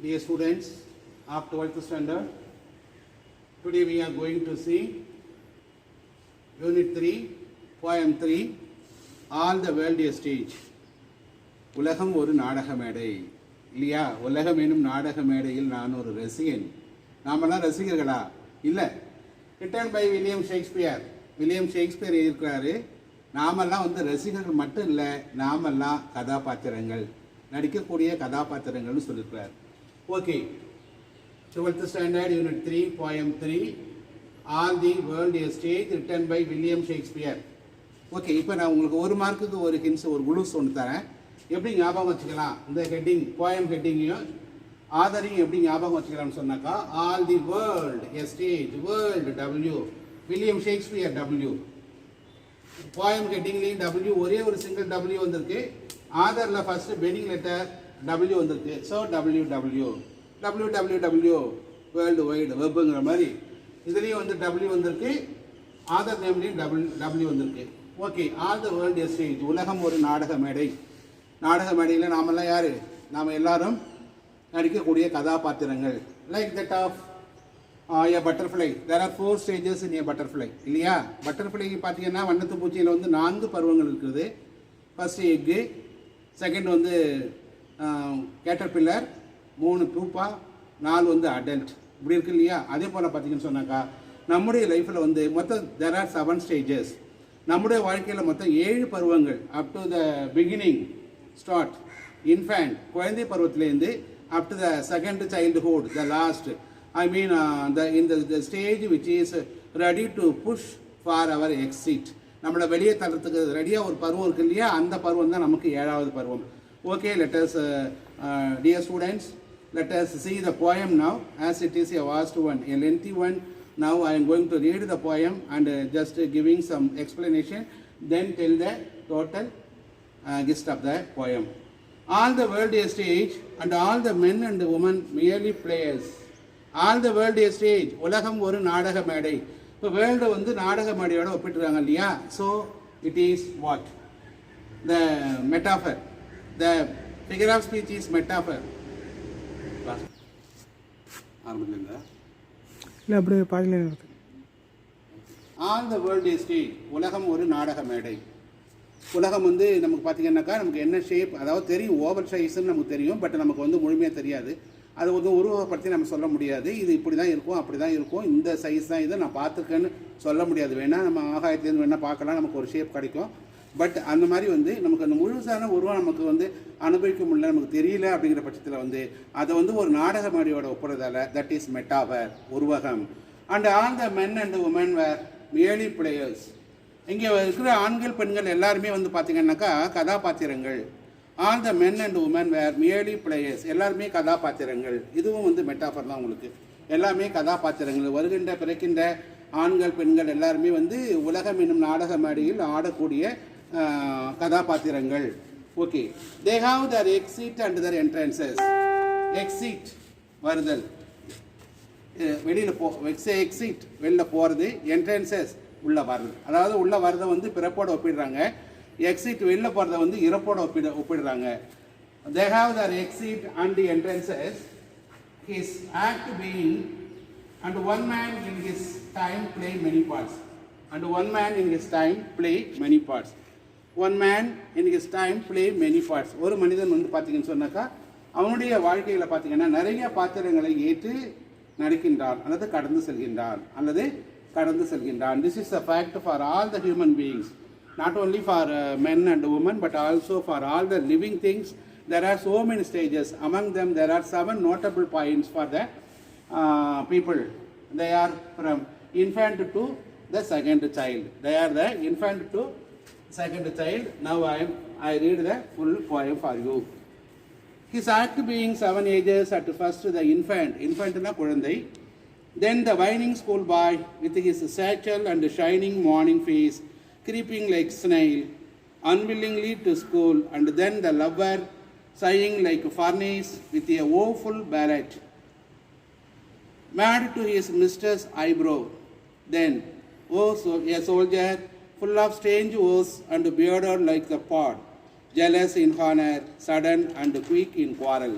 Dear students of 12th standard, today we are going to see Unit 3, Poem 3, All the World a Stage. உலகம் ஒரு நாடக மேடை இல்லையா? உலகம் எனும் நாடக மேடையில் நான் ஒரு ரசிகன். நாமெல்லாம் ரசிகர்களா? இல்லை. Written by William Shakespeare. William Shakespeare இருக்கிறாரு. நாமெல்லாம் ரசிகர்கள் மட்டும் இல்லை, நாமெல்லாம் கதாபாத்திரங்கள், நடிக்கக்கூடிய கதாபாத்திரங்கள்னு சொல்லியிருக்கிறார். Okay, 12th standard unit 3 poem 3 all the world a stage written by William Shakespeare. Okay, இப்போ நான் உங்களுக்கு ஒரு மார்க்குக்கு ஒரு ஹின்ஸ், ஒரு குளூஸ் ஒன்று தரேன். எப்படி ஞாபகம் வச்சுக்கலாம்? இந்த ஹெட்டிங், போயம் ஹெட்டிங்கையும் ஆதரையும் எப்படி ஞாபகம் வச்சுக்கலாம்னு சொன்னாக்கா, all the world a stage, world W, William Shakespeare W. Poem ஹெட்டிங்லேயும் W, ஒரே ஒரு சிங்கிள் W வந்திருக்கு. ஆதரில் ஃபர்ஸ்ட் பெனிங் லெட்டர் W வந்திருக்கு. ஸோ WWW வேர்ல்டு வைடு வெப்புங்கிற மாதிரி இதுலேயும் W வந்திருக்கு. ஆதர் நேம்லேயும் W வந்திருக்கு. Okay, all the world a stage, உலகம் ஒரு நாடக மேடை. நாடக மேடையில் நாமெல்லாம் யார்? நாம் எல்லாரும் நடிக்கக்கூடிய கதாபாத்திரங்கள். Like that of a butterfly. There are 4 stages in a butterfly. இல்லையா? பட்டர்ஃப்ளைக்கு பார்த்தீங்கன்னா வண்ணத்து பூச்சியில் 4 பருவங்கள் இருக்குது. First egg, second caterpillar, 3 pupa, 4 adult, இப்படி இருக்கு இல்லையா? அதே போல் பார்த்தீங்கன்னு சொன்னாக்கா நம்முடைய லைஃப்பில் மொத்தம் there are 7 stages. நம்முடைய வாழ்க்கையில் மொத்தம் 7 பருவங்கள். Up to the beginning start, infant, குழந்தை பருவத்திலேருந்து up to the second childhood, the last. I mean the stage which is ready to push for our exit. நம்மளை வெளியே தள்ளுறதுக்கு ரெடியாக ஒரு பருவம் இருக்கு இல்லையா? அந்த பருவம் தான் நமக்கு 7வது பருவம். Okay, let us dear students, let us see the poem now, as it is a vast one, a lengthy one. Now I am going to read the poem and just giving some explanation, then tell the total gist of the poem. All the world a stage and all the men and women merely players. All the world a stage, உலகம் ஒரு நாடக மேடை. இப்போ world நாடக மேடையோட ஒப்பிட்டுறாங்க இல்லையா? So it is what? The metaphor, the figure of speech is metaphor. ஆரம்பிங்க. இல்லை, அப்படியே பாதியில் இருக்கு. All the world a stage, உலகம் ஒரு நாடக மேடை. உலகம் நமக்கு பார்த்தீங்கன்னாக்கா நமக்கு என்ன ஷேப், அதாவது தெரியும், ஓவர் சைஸ்ன்னு நமக்கு தெரியும், பட் நமக்கு முழுமையாக தெரியாது. அது உருவப்படுத்தி நம்ம சொல்ல முடியாது. இது இப்படி தான் இருக்கும், அப்படி தான் இருக்கும், இந்த சைஸ் தான் இதை நான் பார்த்துருக்கேன்னு சொல்ல முடியாது. வேணால் நம்ம ஆகாயத்துலேருந்து வேணால் பார்க்கலாம், நமக்கு ஒரு ஷேப் கிடைக்கும். பட் அந்த மாதிரி நமக்கு அந்த முழுசான உருவம் நமக்கு அனுபவிக்க முடியல, நமக்கு தெரியல. அப்படிங்கிற பட்சத்தில் அதை ஒரு நாடக மேடையோட ஒப்புறதால தட் இஸ் மெட்டாவர், உருவகம். And all the men and women were merely players. இங்கே இருக்கிற ஆண்கள் பெண்கள் எல்லாருமே பார்த்தீங்கன்னாக்கா கதாபாத்திரங்கள். All the men and women were merely players, எல்லாருமே கதாபாத்திரங்கள். இதுவும் மெட்டாஃபர் தான். உங்களுக்கு எல்லாமே கதாபாத்திரங்கள். வருகின்ற பிறக்கின்ற ஆண்கள் பெண்கள் எல்லாருமே உலகம் என்னும் நாடக மேடையில் ஆடக்கூடிய கதாபாத்திரங்கள். Okay, they have their exit and their entrances. Exit வருதல், வெளியில் எக்ஸிட் வெளியில் போகிறது, என்ட்ரன்சஸ் உள்ள வர்றது. அதாவது உள்ள வரதை பிறப்போட ஒப்பிடுறாங்க, எக்ஸிட் வெளில போகிறத இறப்போட ஒப்பிடுறாங்க. They have their exit and the entrances, his act being and one man in his time play many parts. And one man in his time play many parts. One man in his time play many parts. ஒரு மனிதன் பார்த்தீங்கன்னு சொன்னாக்கா அவனுடைய வாழ்க்கையில் பார்த்தீங்கன்னா நிறைய பாத்திரங்களை ஏற்று நடிக்கின்றான் அல்லது கடந்து செல்கின்றான். This is a fact for all the human beings, not only for men and women but also for all the living things. There are so many stages. Among them there are 7 notable points for the people. They are from infant to the second child. They are the infant to second child. Now I read the full poem for you. His act being 7 ages, at first the infant na kuzhandai, then the whining school boy with his satchel and shining morning face, creeping like snail unwillingly to school, and then the lover sighing like furnace with a woeful ballad, mad to his mistress' eyebrow. Then, a soldier, full of strange woes and bearded like the pod, jealous in honor, sudden and quick in quarrel.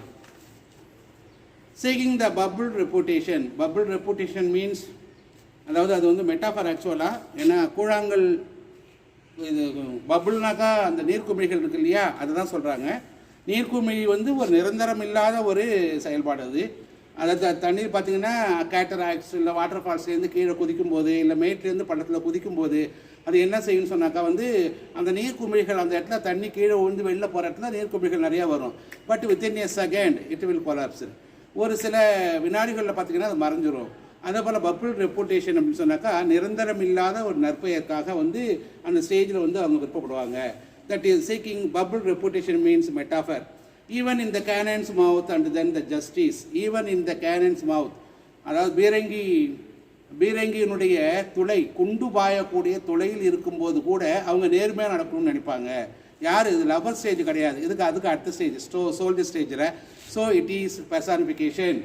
seeking the bubble reputation. Bubble reputation means அதாவது அது வந்து metaphor ஆக்சுவலாக. ஏன்னா கூழாங்கல் இது பபுள்னாக்கா அந்த நீர்க்குமிழிகள் இருக்கு இல்லையா, அதுதான் சொல்கிறாங்க. நீர்க்குமிழி வந்து ஒரு நிரந்தரம் இல்லாத ஒரு செயல்பாடு அது. அதாவது தண்ணீர் பார்த்திங்கன்னா கேட்டராக்ட்ஸ் இல்லை வாட்டர் ஃபால்ஸ்லேருந்து கீழே குதிக்கும்போது இல்லை மேட்லேருந்து பள்ளத்தில் குதிக்கும்போது அது என்ன செய்யும்னு சொன்னாக்கா வந்து அந்த நீர்க்குமிழிகள் அந்த இடத்துல தண்ணி கீழே விழுந்து வெளில போகிற இடத்துல நீர்க்குமிழிகள் நிறையா வரும். But within a second it will collapse. ஒரு சில வினாடிகளில் பார்த்திங்கன்னா அது மறைஞ்சிரும். அதே போல் பப்புள் ரெப்புடேஷன் அப்படின்னு சொன்னாக்கா நிரந்தரம் இல்லாத ஒரு நற்பெயர்க்காக வந்து அந்த ஸ்டேஜில் வந்து அவங்க விருப்பப்படுவாங்க. That is seeking bubble reputation means metaphor. Even in the cannon's mouth and then the justice. Even in the cannon's mouth, அதாவது பீரங்கியினுடைய துளை குண்டு பாயக்கூடிய துளையில் இருக்கும்போது கூட அவங்க நேர்மையாக நடக்கணும்னு நினைப்பாங்க. யார் இது லவர் ஸ்டேஜ் கிடையாது, அதுக்கு அடுத்த ஸ்டேஜ் சோல்ஜர் ஸ்டேஜில். So it is personification.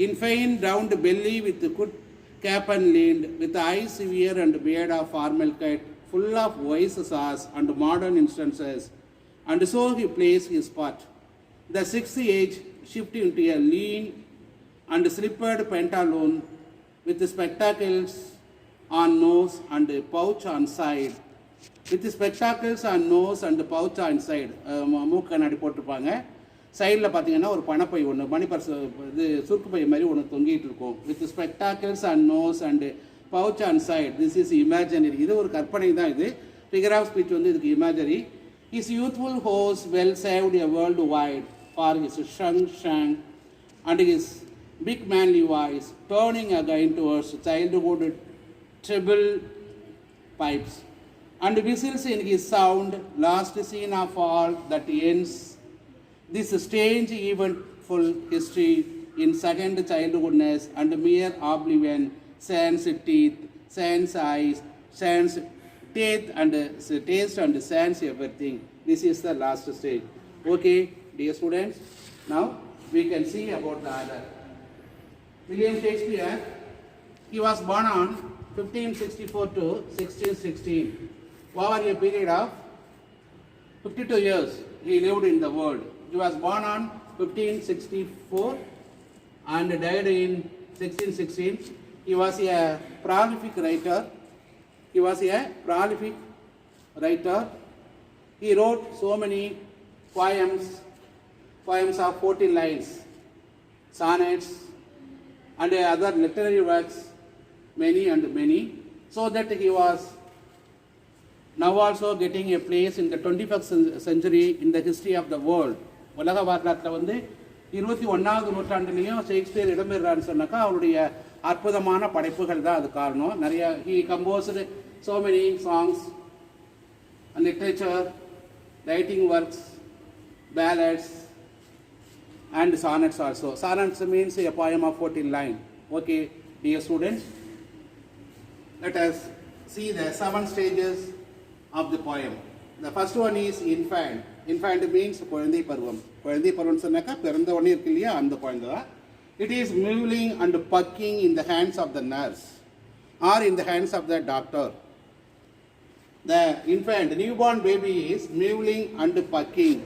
In fine round belly with good cap and leaned, with eyes severe and beard of formal cut, full of wise sauce and modern instances, and so he plays his part. The sixth age shift into a lean and slippered pantaloon with spectacles on nose and pouch on side. With spectacles on nose and pouch on side. மூக்கு கண்ணாடி போட்டிருப்பாங்க. சைடில் பார்த்தீங்கன்னா ஒரு பணப்பை ஒன்று money purse இது சுருக்கு by மாதிரி ஒன்று தொங்கிட்டு இருக்கும். With spectacles and nose and pouch and side. This is imaginary. இது ஒரு கற்பனை தான். இது ஃபிகர் ஆஃப் ஸ்பீச் வந்து இதுக்கு imagery. Is youthful hose well saved a world wide for his shank and his big manly voice turning again towards childhood treble pipes and whistles in his sound last scene of all that ends this strange eventful history in second childhoodness and mere oblivion, sans teeth, sans eyes, sans teeth and taste and sans everything. This is the last stage. Okay, dear students, now we can see about the other. William Shakespeare, he was born on 1564 to 1616. Over a period of 52 years, he lived in the world. He was born on 1564 and died in 1616. He was a prolific writer. He wrote so many poems of 14 lines, sonnets and other literary works, many, so that he was now also getting a place in the 21st century in the history of the world. உலக வரலாற்றில் வந்து 21வது நூற்றாண்டுலேயும் Shakespeare இடம்பெறான்னு சொன்னாக்கா அவருடைய அற்புதமான படைப்புகள் தான் அது காரணம். நிறைய he composed so many songs and literature, writing works, ballads and sonnets also. Sonnets means a poem of 14 lines. Okay, dear students, let us see the 7 stages of the poem. The first one is infant. Infant means குழந்தை பருவம். குழந்தை பருவம் சொன்னாக்கா பிறந்த உடனே இருக்கு இல்லையா, அந்த குழந்தை தான். It is mewling and pucking in the hands of the nurse or in the hands of the doctor. The infant, newborn baby is mewling and pucking.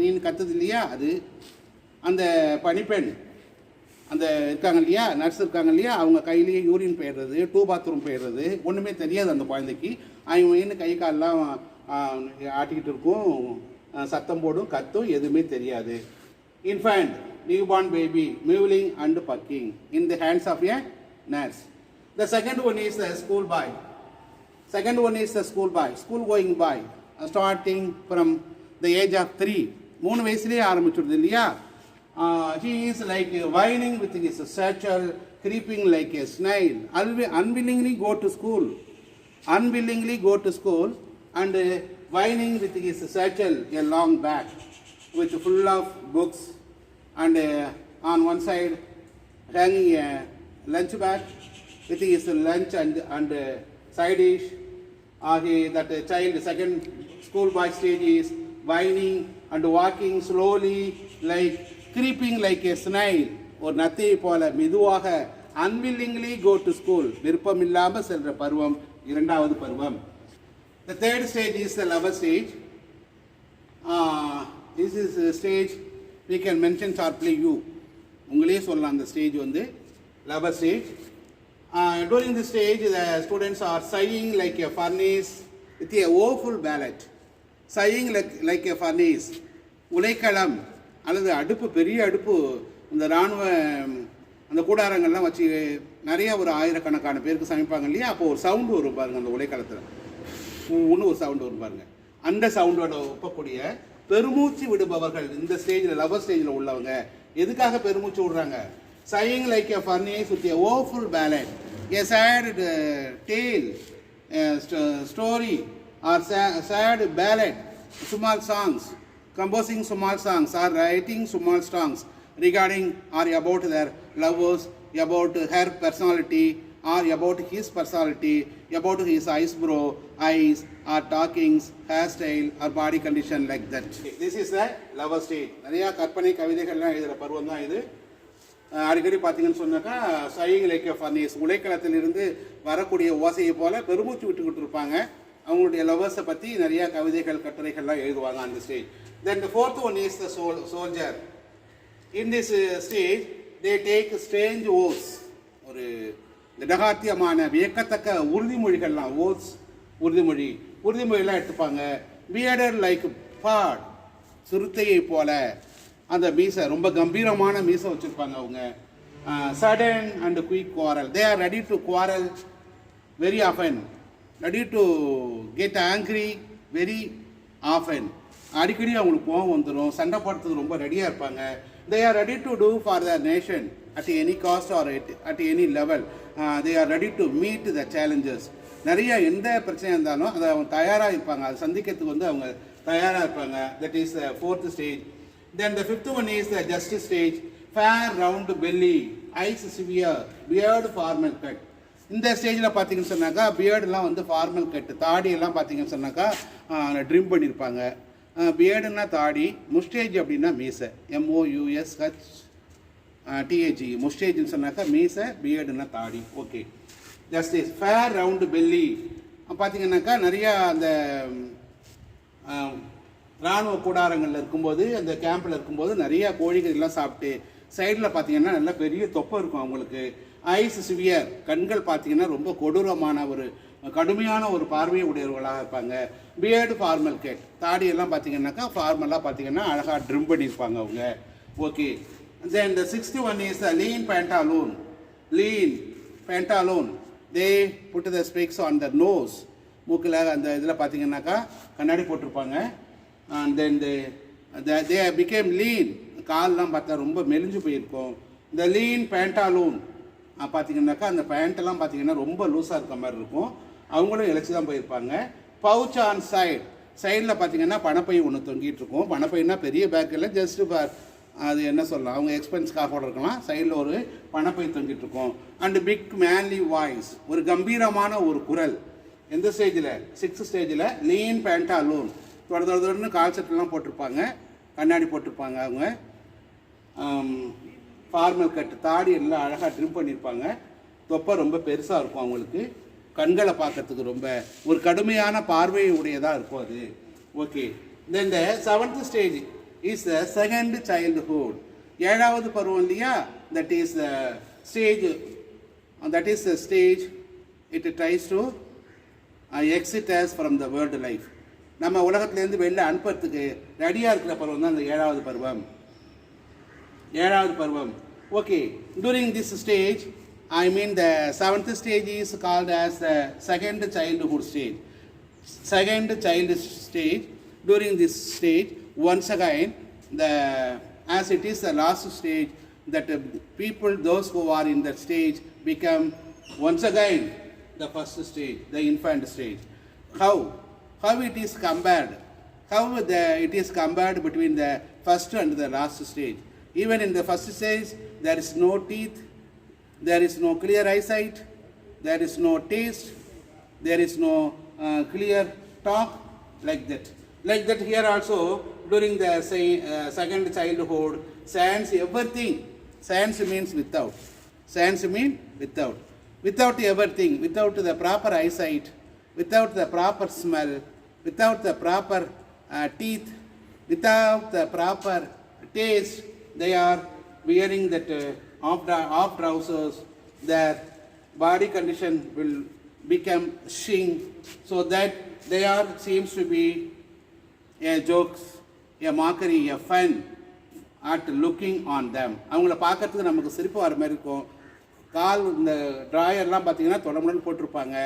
மீன் கத்துது இல்லையா, அது அந்த பனிப்பெண் அந்த இருக்காங்க இல்லையா, நர்ஸ் இருக்காங்க இல்லையா, அவங்க கையிலேயே யூரின் போயிடுறது, பாத்ரூம் போயிடுறது, ஒன்றுமே தெரியாது அந்த குழந்தைக்கு. அவங்க கை காலெலாம் ஆட்டிக்கிட்டு இருக்கும், சத்தம் போடும், கத்தும், எதுவுமே தெரியாது. Infant, newborn baby, mewling and pucking in the hands of a nurse. The second one is the school boy. School going boy, starting from the age of 3. 3 வயசுலேயே ஆரம்பிச்சுடுது இல்லையா. He is like whining with his satchel, creeping like a snail, unwillingly go to school and whining with his satchel, a long bag with full of books, and on one side hanging a lunch bag with his lunch and side dish. That child, second schoolboy stage is whining and walking slowly, like creeping like a snail, or நத்தை போல மெதுவாக unwillingly go to school, விருப்பம் இல்லாமல் செல்ற பருவம் இரண்டாவது பருவம். The third stage is the lover stage. This is a stage we can mention sharply you. உங்களே சொல்லலாம் அந்த ஸ்டேஜ் வந்து lover stage. During this stage, the students are sighing like a furnace with a woeful ballad. Sighing like a furnace. உலைக்களம் அல்லது அடுப்பு, பெரிய அடுப்பு, இந்த இராணுவ அந்த கூடாரங்கள்லாம் வச்சு நிறைய ஒரு ஆயிரக்கணக்கான பேருக்கு சமைப்பாங்க இல்லையா, அப்போ ஒரு சவுண்டு வரும் பாருங்கள் அந்த உலைக்களத்தில், ஒன்று ஒரு சவுண்டு வரும் பாருங்கள். அந்த சவுண்டோட ஒப்பக்கூடிய பெருமூச்சு விடுபவர்கள் இந்த ஸ்டேஜில், லவர் ஸ்டேஜில் உள்ளவங்க எதுக்காக பெருமூச்சு விடுறாங்க? sighing like a furnace with a woeful ballad, a sad tale, story or sad ballad, small songs, composing small songs or writing small songs regarding or about their lovers, about her personality or about his personality, about his eyes or talkings, hairstyle or body condition like that. This is the lover stage. நிறையா கற்பனை கவிதைகள்லாம் எழுதுகிற பருவம் தான் இது. அடிக்கடி பார்த்தீங்கன்னு சொன்னாக்கா sighing like a furnace, உலைக்களத்திலிருந்து வரக்கூடிய ஓசையை போல் பெருமூச்சு விட்டுக்கிட்டு இருப்பாங்க. அவங்களுடைய லவர்ஸை பற்றி நிறையா கவிதைகள் கட்டுரைகள்லாம் எழுதுவாங்க அந்த stage. Then the fourth one is the soldier. In this stage, they take strange oaths. ஒரு திடகாத்தியமான வியக்கத்தக்க உறுதிமொழிகள்லாம், ஓத்ஸ் உறுதிமொழியெல்லாம் எடுத்துப்பாங்க. பியர்டட் லைக் பாட், சிறுத்தையை போல அந்த மீசை, ரொம்ப கம்பீரமான மீசை வச்சுருப்பாங்க அவங்க. Sudden and quick quarrel, they are ready to quarrel very often, ready to get angry very often. அடிக்கடி அவங்களுக்கு கோவம் வந்துடும், சண்டை போடுறதுக்கு ரொம்ப ரெடியாக இருப்பாங்க. They are ready to do for the nation at any cost or at any level. They are ready to meet the challenges. நிறைய எந்த பிரச்சனையாக இருந்தாலும் அதை அவங்க தயாராக இருப்பாங்க, அதை சந்திக்கிறதுக்கு வந்து அவங்க தயாராக இருப்பாங்க. That is the fourth stage. Then the fifth one is the justice stage. Fair round belly, eyes severe, beard formal cut. இந்த ஸ்டேஜில் பார்த்தீங்கன்னு சொன்னாக்கா பியர்டெலாம் வந்து ஃபார்மல் கட், தாடியெல்லாம் பார்த்தீங்கன்னு சொன்னாக்கா ட்ரிம் பண்ணியிருப்பாங்க. பியர்டுன்னா தாடி, முஸ்டேஜ் அப்படின்னா மீசை, MOUSHTAG, முஸ்டேஜ்னு சொன்னாக்கா மீசை, பியர்டுன்னா தாடி. Okay, justice. Fair round belly பார்த்தீங்கன்னாக்கா நிறையா அந்த இராணுவ கூடாரங்களில் இருக்கும்போது, அந்த கேம்பில் இருக்கும்போது நிறையா கோழிகள் எல்லாம் சாப்பிட்டு சைடில் பார்த்தீங்கன்னா நல்லா பெரிய தொப்பை இருக்கும் அவங்களுக்கு. ஐஸ் சிவியர், கண்கள் பார்த்தீங்கன்னா ரொம்ப கொடூரமான ஒரு கடுமையான ஒரு பார்வையை உடையவர்களாக இருப்பாங்க. பியர்டு ஃபார்மல் கட், தாடியெல்லாம் பார்த்தீங்கன்னாக்கா ஃபார்மலாக பார்த்தீங்கன்னா அழகாக ட்ரிம் பண்ணியிருப்பாங்க அவங்க. Okay. Then the sixth one is the lean pantaloon. They put the specs on the nose. மூக்கில் அந்த இதில் பார்த்தீங்கன்னாக்கா கண்ணாடி போட்டிருப்பாங்க. And then they became lean. கால்லாம் பார்த்தா ரொம்ப மெலிஞ்சு போயிருக்கும். The lean pantaloon பார்த்தீங்கன்னாக்கா அந்த பேண்ட்டெல்லாம் பார்த்தீங்கன்னா ரொம்ப லூஸாக இருக்க மாதிரி இருக்கும். அவங்களும் இழைச்சி தான் போயிருப்பாங்க. பவுச் ஆன் சைடில் பார்த்தீங்கன்னா பணப்பை ஒன்று தொங்கிட்டு இருக்கும். பணப்பைன்னா பெரிய பேக்கில் ஜஸ்ட் ஃபார் அது என்ன சொல்லலாம், அவங்க எக்ஸ்பென்ஸ்க்காக கூட இருக்கலாம். சைடில் ஒரு பணப்பை தொங்கிட்டு இருக்கும். அண்டு பிக் மேன்லி வாய்ஸ், ஒரு கம்பீரமான ஒரு குரல். எந்த ஸ்டேஜில்? சிக்ஸ்த் ஸ்டேஜில். லீன் பேண்டாலூன், தொடர்ந்து கால் செட்டெல்லாம் போட்டிருப்பாங்க, கண்ணாடி போட்டிருப்பாங்க அவங்க. ஃபார்மல் கட், தாடி எல்லாம் அழகாக ட்ரிம் பண்ணியிருப்பாங்க. தொப்பை ரொம்ப பெருசாக இருக்கும் அவங்களுக்கு. கண்களை பார்க்கறதுக்கு ரொம்ப ஒரு கடுமையான பார்வை உடையதாக இருக்கும் அது. Okay. Then the seventh stage is the second childhood. ஏழாவது பருவம் இல்லையா, that is the stage it tries to exit us from the world life. நம்ம உலகத்துலேருந்து வெளில அனுப்புறதுக்கு ரெடியாக இருக்கிற பருவம் தான் அந்த ஏழாவது பருவம். Okay. during this stage, I mean the seventh stage is called as the second childhood stage. During this stage, once again, as it is the last stage, that people, those who are in that stage, become once again the first stage, the infant stage. How it is compared? It is compared between the first and the last stage. Even in the first stage, there is no teeth, there is no clear eyesight, there is no taste, there is no clear talk, like that. Here also, during the second childhood, science everything. Science means without. Without everything, without the proper eyesight, without the proper smell, without the proper teeth, without the proper taste, they are wearing that off trousers, their body condition will become shrink, so that they are seems to be a jokes, a mockery, a fun at looking on them. அவங்கள பார்க்கறதுக்கு நமக்கு சிரிப்பு வர மாதிரி இருக்கும். கால் இந்த ட்ராயர்லாம் பார்த்தீங்கன்னா தொடமுடன் போட்டிருப்பாங்க,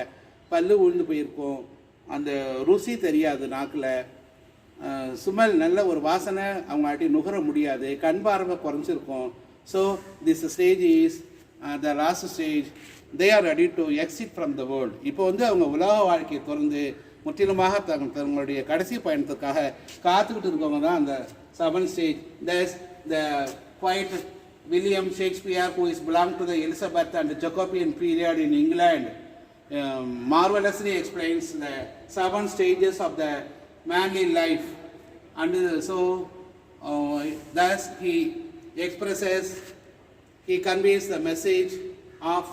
பல்லு உழுந்து போயிருக்கும், அந்த ருசி தெரியாது நாக்கில், சுமல் நல்ல ஒரு வாசனை அவங்க ஆட்டி நுகர முடியாது, கண் பார்வை குறைஞ்சிருக்கும். So this stage is the last stage. They are ready to exit from the world. இப்போ வந்து அவங்க உலக வாழ்க்கையை திறந்து முற்றிலுமாக தங்களுடைய கடைசி பயணத்துக்காக காத்துக்கிட்டு இருக்கவங்க தான் அந்த 7th stage. There's the quiet William Shakespeare, who is belonged to the Elizabeth and Jacobean period in England, marvelously explains the 7 stages of the manly life, and so thus he expresses, he conveys the message of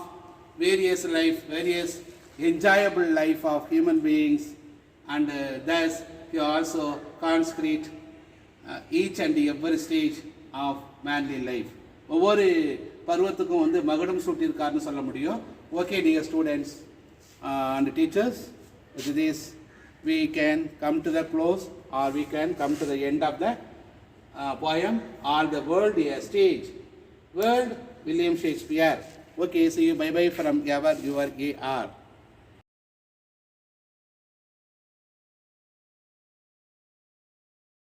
various life, various enjoyable life of human beings, and thus he also consecrate each and every stage of manly life. ஒவ்வொரு பருவத்துக்கும் வந்து மகுடம் சூட்டியிருக்காருன்னு சொல்ல முடியும். Okay, dear students and teachers, with this we can come to the close, or we can come to the end of the poem. All the world a stage. World, William Shakespeare. Okay, see you, bye bye from your AR.